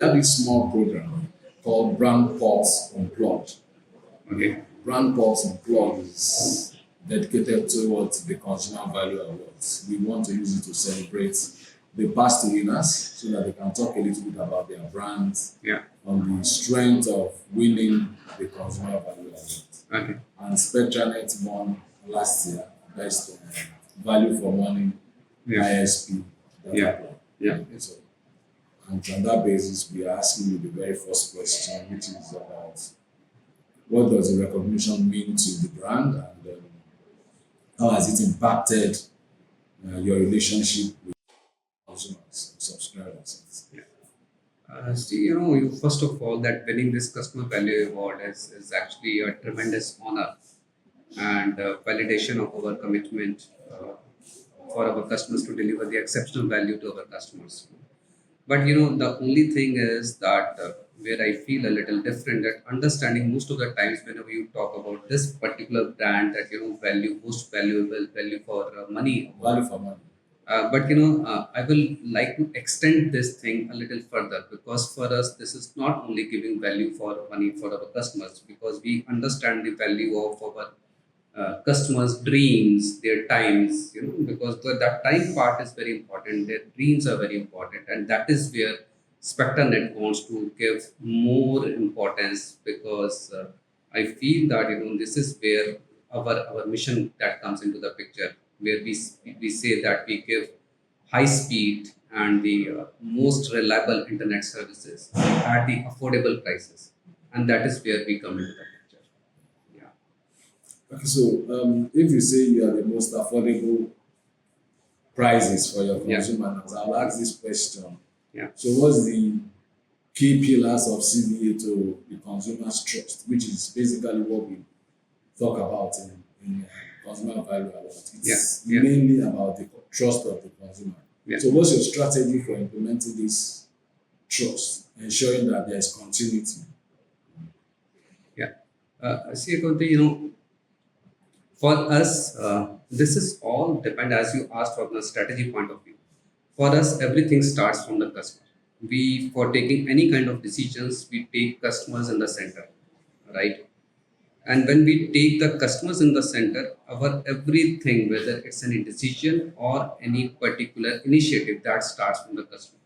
have this small program called Brand Pulse Unplugged. Okay. Brand Pulse Unplugged is dedicated towards the Consumer Value Awards. We want to use it to celebrate the past winners so that they can talk a little bit about their brands on the strength of winning the Consumer Value Awards. Okay. And Spectranet won last year based on value for money, ISP, data plan. Okay, so, and on that basis, we are asking you the very first question, which is about what does the recognition mean to the brand, and how has it impacted your relationship with consumers, subscribers? See, you first of all, that winning this customer value award is actually a tremendous honor and validation of our commitment for our customers to deliver the exceptional value to our customers. But the only thing is that where I feel a little different, that understanding most of the times whenever you talk about this particular brand that value most valuable value for money. Value for money. But I will like to extend this thing a little further, because for us this is not only giving value for money for our customers, because we understand the value of our customers' dreams, their times, because that time part is very important. Their dreams are very important, and that is where Spectranet wants to give more importance, because I feel that this is where our mission that comes into the picture, where we say that we give high speed and the most reliable internet services at the affordable prices, and that is where we come into the picture. Yeah. Okay, so if you say you are the most affordable prices for your consumers, I'll ask this question. Yeah. So what's the key pillars of CVA to the consumer's trust, which is basically what we talk about in consumer value awards. It's mainly about the trust of the consumer. Yeah. So what's your strategy for implementing this trust, ensuring that there is continuity? Yeah. See, Akanti, for us, this is all depend, as you asked, from the strategy point of view. For us, everything starts from the customer. For taking any kind of decisions, we take customers in the center, right? And when we take the customers in the center, our everything, whether it's any decision or any particular initiative, that starts from the customer.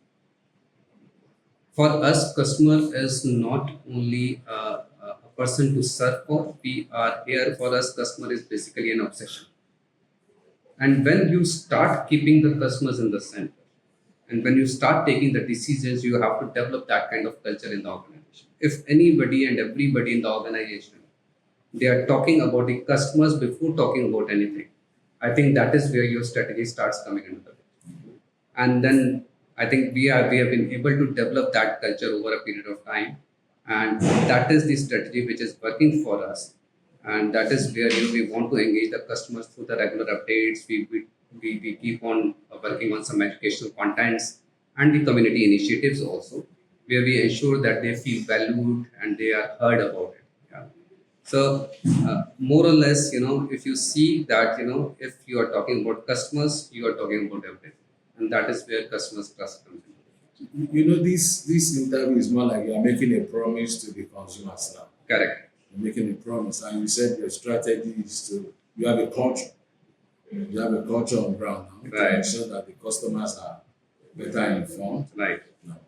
For us, customer is not only a person to serve for. We are here for us. Customer is basically an obsession. And when you start keeping the customers in the center, and when you start taking the decisions, you have to develop that kind of culture in the organization. If anybody and everybody in the organization, they are talking about the customers before talking about anything, I think that is where your strategy starts coming into the picture. And then I think we have been able to develop that culture over a period of time, and that is the strategy which is working for us. And that is where we want to engage the customers through the regular updates. We keep on working on some educational contents and the community initiatives also, where we ensure that they feel valued and they are heard about it. Yeah. So more or less, if you see that, if you are talking about customers, you are talking about everything, and that is where customers trust comes in. This interview is more like you are making a promise to the consumers now. Correct. You're making a promise, and you said your strategy is you have a culture. You have a culture on ground now to ensure that the customers are better informed. Right. Now,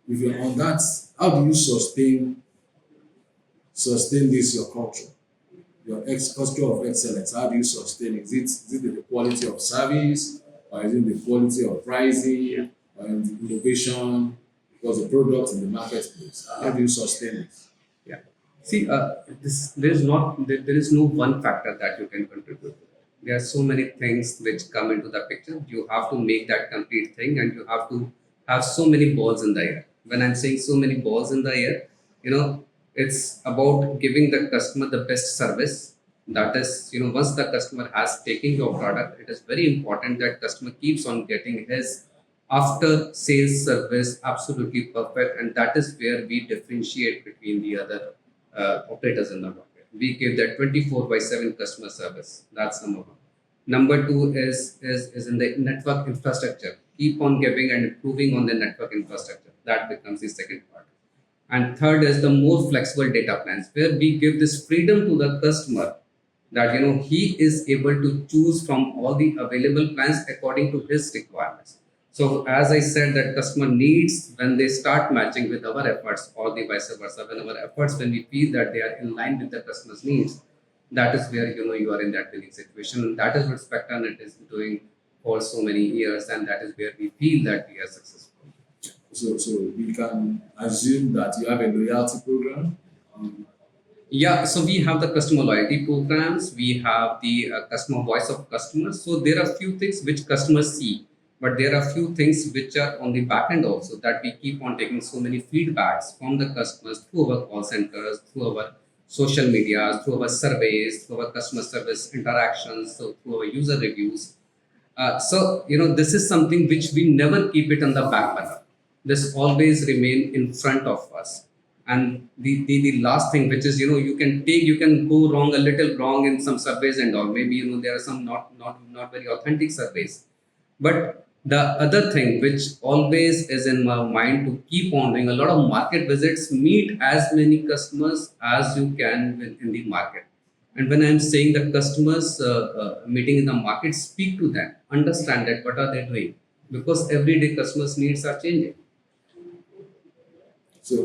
if you're on that, how do you sustain this your culture, your culture of excellence? How do you sustain it? Is it the quality of service, or is it the quality of pricing, or the innovation? Because the product in the marketplace, how do you sustain it? Yeah. See, there is no one factor that you can contribute. There are so many things which come into the picture. You have to make that complete thing, and you have to have so many balls in the air. When I'm saying so many balls in the air, it's about giving the customer the best service. That is, once the customer has taken your product, it is very important that customer keeps on getting his after sales service absolutely perfect, and that is where we differentiate between the other operators in the market. We give that 24/7 customer service. That's number one. Number two is in the network infrastructure. keep on giving and improving on the network infrastructure. That becomes the second part. And third is the more flexible data plans, where we give this freedom to the customer that he is able to choose from all the available plans according to his requirements. So as I said, that customer needs, when they start matching with our efforts, or the vice versa, when our efforts, when we feel that they are in line with the customer's needs, that is where you are in that winning situation. And that is what Spectranet is doing for so many years, and that is where we feel that we are successful. So we can assume that you have a loyalty program. Yeah, so we have the customer loyalty programs, we have the customer voice of customers. So there are few things which customers see, but there are few things which are on the back end also, that we keep on taking so many feedbacks from the customers through our call centers, through our social media, through our surveys, through our customer service interactions, so through our user reviews. So this is something which we never keep it on the back burner. This always remain in front of us. And the last thing, which is you can go wrong, a little wrong in some surveys and all. Maybe there are some not very authentic surveys. But the other thing which always is in my mind, to keep on doing a lot of market visits, meet as many customers as you can in the market. And when I'm saying that customers meeting in the market, speak to them, understand that what are they doing, because everyday customers' needs are changing. So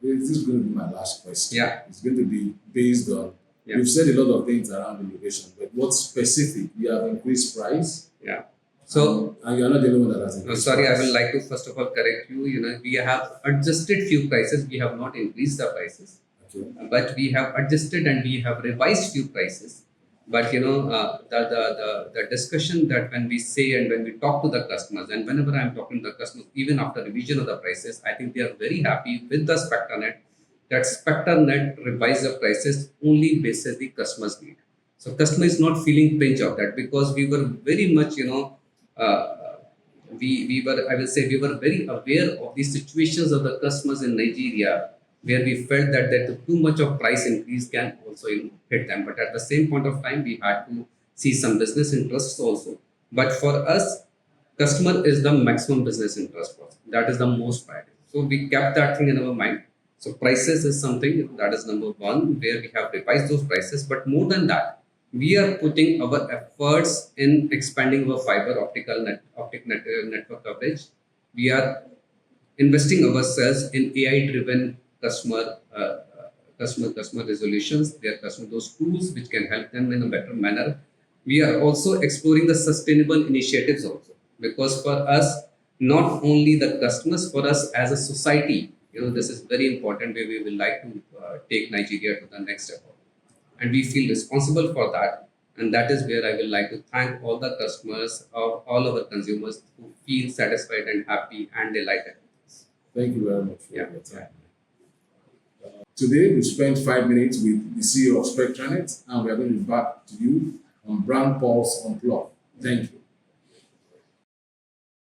this is going to be my last question. Yeah. It's going to be based on, Yeah. you've said a lot of things around innovation, but what's specific? You have increased price. Yeah. So, and you're not the only one that has no, increased sorry, I price. will like to first of all correct you. We have adjusted few prices. We have not increased the prices, Okay. but we have adjusted and we have revised few prices. But the discussion that when we say and when we talk to the customers, and whenever I'm talking to the customers, even after revision of the prices, I think they are very happy with the Spectranet. That Spectranet revise the prices only basis the customer's need. So customer is not feeling pinch of that, because we were very much uh, we were, I will say, we were very aware of the situations of the customers in Nigeria, where we felt that too much of price increase can also hit them. But at the same point of time, we had to see some business interests also. But for us, customer is the maximum business interest for us. That is the most priority. So we kept that thing in our mind. So prices is something that is number one, where we have revised those prices. But more than that, we are putting our efforts in expanding our fiber network coverage. We are investing ourselves in AI-driven customer resolutions. They are customer those tools which can help them in a better manner. We are also exploring the sustainable initiatives also, because for us, not only the customers, for us as a society, this is very important, where we will like to take Nigeria to the next level, and we feel responsible for that. And that is where I will like to thank all the customers, of all our consumers, who feel satisfied and happy and delighted. Thank you very much for Yeah. your time. Today, we spent 5 minutes with the CEO of Spectranet, and we are going to be back to you on Brand Pulse Unplugged. Thank you.